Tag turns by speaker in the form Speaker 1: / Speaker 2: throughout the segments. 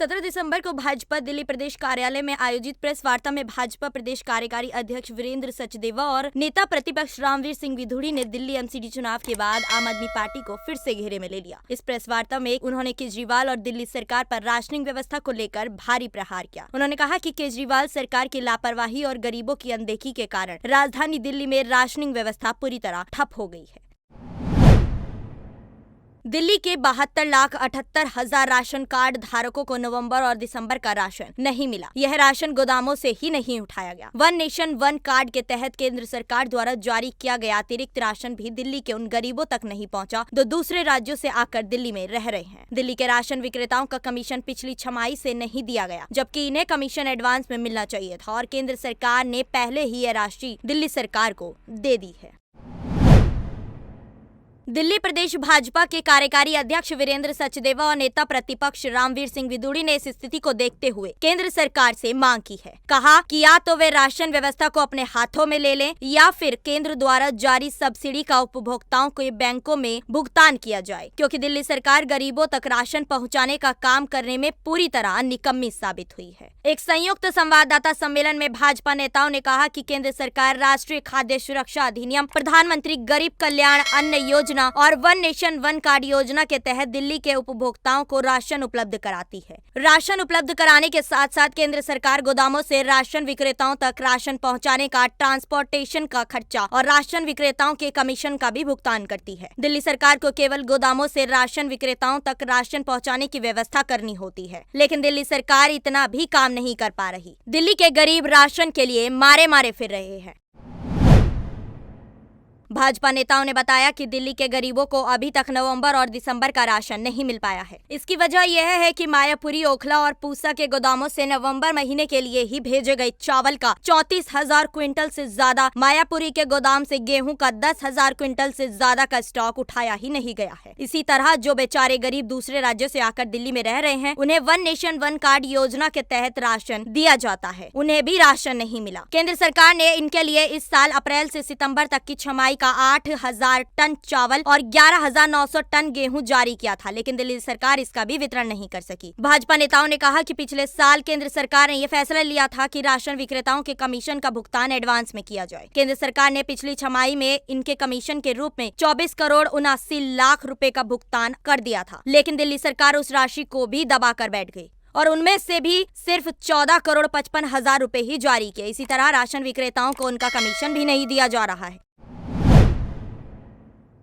Speaker 1: 17 दिसंबर को भाजपा दिल्ली प्रदेश कार्यालय में आयोजित प्रेस वार्ता में भाजपा प्रदेश कार्यकारी अध्यक्ष वीरेंद्र सचदेवा और नेता प्रतिपक्ष रामवीर सिंह विधूड़ी ने दिल्ली एमसीडी चुनाव के बाद आम आदमी पार्टी को फिर से घेरे में ले लिया। इस प्रेस वार्ता में उन्होंने केजरीवाल और दिल्ली सरकार पर राशनिंग व्यवस्था को लेकर भारी प्रहार किया। उन्होंने कहा कि केजरीवाल सरकार की लापरवाही और गरीबों की अनदेखी के कारण राजधानी दिल्ली में राशनिंग व्यवस्था पूरी तरह ठप हो गई है। दिल्ली के 72,78,000 राशन कार्ड धारकों को नवंबर और दिसंबर का राशन नहीं मिला। यह राशन गोदामों से ही नहीं उठाया गया। वन नेशन वन कार्ड के तहत केंद्र सरकार द्वारा जारी किया गया अतिरिक्त राशन भी दिल्ली के उन गरीबों तक नहीं पहुंचा जो दूसरे राज्यों से आकर दिल्ली में रह रहे हैं। दिल्ली के राशन विक्रेताओं का कमीशन पिछली छमाही से नहीं दिया गया, जबकि इन्हें कमीशन एडवांस में मिलना चाहिए था और केंद्र सरकार ने पहले ही यह राशि दिल्ली सरकार को दे दी है। दिल्ली प्रदेश भाजपा के कार्यकारी अध्यक्ष वीरेंद्र सचदेवा और नेता प्रतिपक्ष रामवीर सिंह विधूड़ी ने इस स्थिति को देखते हुए केंद्र सरकार से मांग की है। कहा कि या तो वे राशन व्यवस्था को अपने हाथों में ले लें या फिर केंद्र द्वारा जारी सब्सिडी का उपभोक्ताओं के बैंकों में भुगतान किया जाए, क्योंकि दिल्ली सरकार गरीबों तक राशन पहुंचाने का काम करने में पूरी तरह निकम्मी साबित हुई है। एक संयुक्त संवाददाता सम्मेलन में भाजपा नेताओं ने कहा कि केंद्र सरकार राष्ट्रीय खाद्य सुरक्षा अधिनियम, प्रधानमंत्री गरीब कल्याण अन्न योजना और वन नेशन वन कार्ड योजना के तहत दिल्ली के उपभोक्ताओं को राशन उपलब्ध कराती है। राशन उपलब्ध कराने के साथ साथ केंद्र सरकार गोदामों से राशन विक्रेताओं तक राशन पहुंचाने का ट्रांसपोर्टेशन का खर्चा और राशन विक्रेताओं के कमीशन का भी भुगतान करती है। दिल्ली सरकार को केवल गोदामों से राशन विक्रेताओं तक राशन पहुंचाने की व्यवस्था करनी होती है, लेकिन दिल्ली सरकार इतना भी काम नहीं कर पा रही। दिल्ली के गरीब राशन के लिए मारे मारे फिर रहे हैं। भाजपा नेताओं ने बताया कि दिल्ली के गरीबों को अभी तक नवंबर और दिसंबर का राशन नहीं मिल पाया है। इसकी वजह यह है कि मायापुरी, ओखला और पूसा के गोदामों से नवंबर महीने के लिए ही भेजे गए चावल का 34,000 क्विंटल से ज्यादा, मायापुरी के गोदाम से गेहूं का 10,000 क्विंटल से ज्यादा का स्टॉक उठाया ही नहीं गया है। इसी तरह जो बेचारे गरीब दूसरे राज्यों से आकर दिल्ली में रह रहे हैं, उन्हें वन नेशन वन कार्ड योजना के तहत राशन दिया जाता है, उन्हें भी राशन नहीं मिला। केंद्र सरकार ने इनके लिए इस साल अप्रैल से सितंबर तक की छमाही का 8,000 टन चावल और 11,900 टन गेहूं जारी किया था, लेकिन दिल्ली सरकार इसका भी वितरण नहीं कर सकी। भाजपा नेताओं ने कहा कि पिछले साल केंद्र सरकार ने यह फैसला लिया था कि राशन विक्रेताओं के कमीशन का भुगतान एडवांस में किया जाए। केंद्र सरकार ने पिछली छमाही में इनके कमीशन के रूप में 24 करोड़ 79 लाख रुपए का भुगतान कर दिया था, लेकिन दिल्ली सरकार उस राशि को भी दबा कर बैठ गई और उनमें से भी सिर्फ 14 करोड़ 55 हजार रुपए ही जारी किए। इसी तरह राशन विक्रेताओं को उनका कमीशन भी नहीं दिया जा रहा है।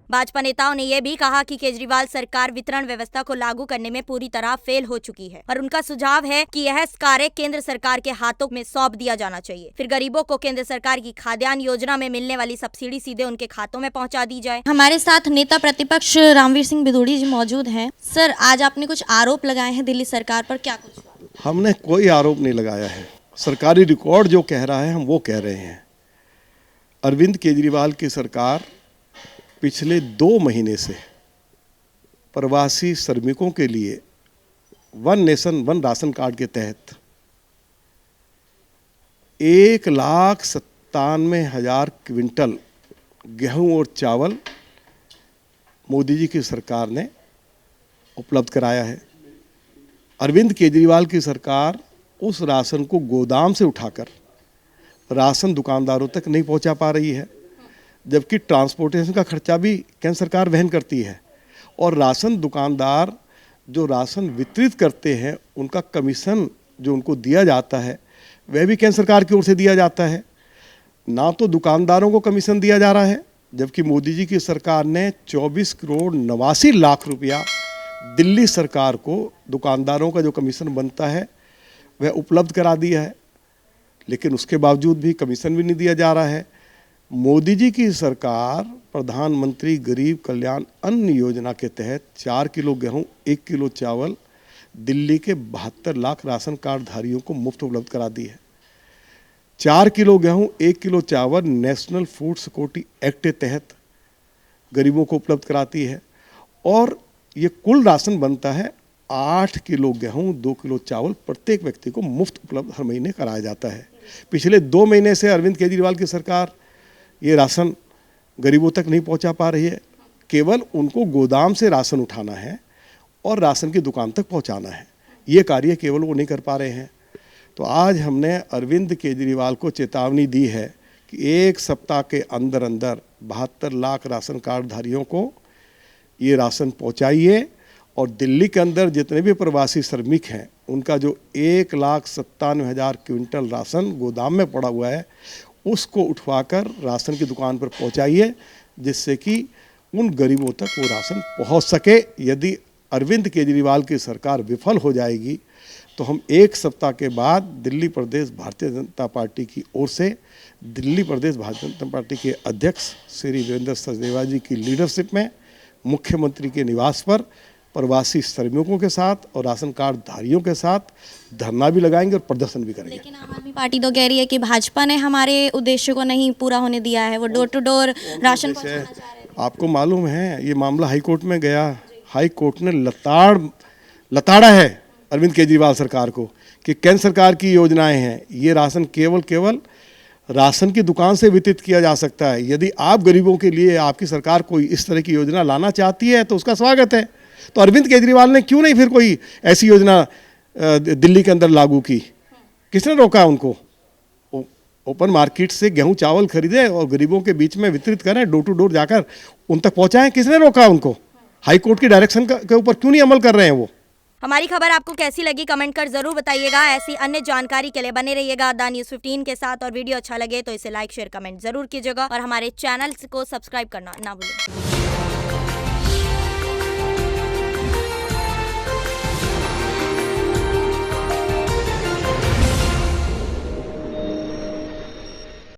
Speaker 1: भाजपा नेताओं ने यह भी कहा कि केजरीवाल सरकार वितरण व्यवस्था को लागू करने में पूरी तरह फेल हो चुकी है और उनका सुझाव है कि यह कार्य केंद्र सरकार के हाथों में सौंप दिया जाना चाहिए। फिर गरीबों को केंद्र सरकार की खाद्यान्न योजना में मिलने वाली सब्सिडी सीधे उनके खातों में पहुंचा दी जाए।
Speaker 2: हमारे साथ नेता प्रतिपक्ष रामवीर सिंह विधूड़ी जी मौजूद हैं। सर, आज आपने कुछ आरोप लगाए हैं दिल्ली सरकार पर, क्या कुछ?
Speaker 3: हमने कोई आरोप नहीं लगाया है। सरकारी रिकॉर्ड जो कह रहा है हम वो कह रहे हैं। अरविंद केजरीवाल की सरकार पिछले 2 महीने से प्रवासी श्रमिकों के लिए one nation one ration card के तहत 1,97,000 क्विंटल गेहूं और चावल मोदी जी की सरकार ने उपलब्ध कराया है। अरविंद केजरीवाल की सरकार उस राशन को गोदाम से उठाकर राशन दुकानदारों तक नहीं पहुंचा पा रही है, जबकि ट्रांसपोर्टेशन का खर्चा भी केंद्र सरकार वहन करती है और राशन दुकानदार जो राशन वितरित करते हैं उनका कमीशन जो उनको दिया जाता है वह भी केंद्र सरकार की ओर से दिया जाता है। ना तो दुकानदारों को कमीशन दिया जा रहा है, जबकि मोदी जी की सरकार ने 24 करोड़ 89 लाख रुपया दिल्ली सरकार को दुकानदारों का जो कमीशन बनता है वह उपलब्ध करा दिया है, लेकिन उसके बावजूद भी कमीशन भी नहीं दिया जा रहा है। मोदी जी की सरकार प्रधानमंत्री गरीब कल्याण अन्न योजना के तहत 4 किलो गेहूं 1 किलो चावल दिल्ली के 72 लाख राशन कार्ड धारियों को मुफ्त उपलब्ध करा दी है। 4 किलो गेहूं 1 किलो चावल नेशनल फूड सिक्योरिटी एक्ट के तहत गरीबों को उपलब्ध कराती है और ये कुल राशन बनता है 8 किलो गेहूं 2 किलो चावल प्रत्येक व्यक्ति को मुफ्त उपलब्ध हर महीने कराया जाता है। पिछले 2 महीने से अरविंद केजरीवाल की सरकार ये राशन गरीबों तक नहीं पहुंचा पा रही है। केवल उनको गोदाम से राशन उठाना है और राशन की दुकान तक पहुंचाना है। ये कार्य केवल वो नहीं कर पा रहे हैं। तो आज हमने अरविंद केजरीवाल को चेतावनी दी है कि 1 सप्ताह के अंदर अंदर 72 लाख राशन कार्डधारियों को ये राशन पहुंचाइए और दिल्ली के अंदर जितने भी प्रवासी श्रमिक हैं उनका जो 1,97,000 क्विंटल राशन गोदाम में पड़ा हुआ है उसको उठवाकर राशन की दुकान पर पहुंचाइए, जिससे कि उन गरीबों तक वो राशन पहुंच सके। यदि अरविंद केजरीवाल की सरकार विफल हो जाएगी तो हम 1 सप्ताह के बाद दिल्ली प्रदेश भारतीय जनता पार्टी की ओर से दिल्ली प्रदेश भारतीय जनता पार्टी के अध्यक्ष श्री वीरेंद्र सचदेवा जी की लीडरशिप में मुख्यमंत्री के निवास पर प्रवासी श्रमिकों के साथ और राशन कार्ड धारियों के साथ धरना भी लगाएंगे और प्रदर्शन भी करेंगे।
Speaker 2: लेकिन आम आदमी पार्टी तो कह रही है कि भाजपा ने हमारे उद्देश्य को नहीं पूरा होने दिया है, वो डोर टू डोर राशन पहुंचाना चाह रहे थे।
Speaker 3: आपको मालूम है ये मामला हाई कोर्ट में गया, हाई कोर्ट ने लताड़ा है अरविंद केजरीवाल सरकार को कि केंद्र सरकार की योजनाएं हैं, ये राशन केवल राशन की दुकान से वितरित किया जा सकता है। यदि आप गरीबों के लिए आपकी सरकार कोई इस तरह की योजना लाना चाहती है तो उसका स्वागत है। तो अरविंद केजरीवाल ने क्यों नहीं फिर कोई ऐसी योजना दिल्ली के अंदर लागू की? किसने रोका उनको? ओपन मार्केट से गेहूं चावल खरीदे और गरीबों के बीच में वितरित करें, डोर टू डोर जाकर उन तक पहुंचाएं। किसने रोका उनको? हाई कोर्ट की डायरेक्शन के ऊपर क्यों नहीं अमल कर रहे हैं वो?
Speaker 1: हमारी खबर आपको कैसी लगी कमेंट कर जरूर बताइएगा। ऐसी अन्य जानकारी के लिए बने रहिएगा द न्यूज़ 15 के साथ और वीडियो अच्छा लगे तो इसे लाइक शेयर कमेंट जरूर कीजिएगा और हमारे चैनल को सब्सक्राइब करना ना भूलें।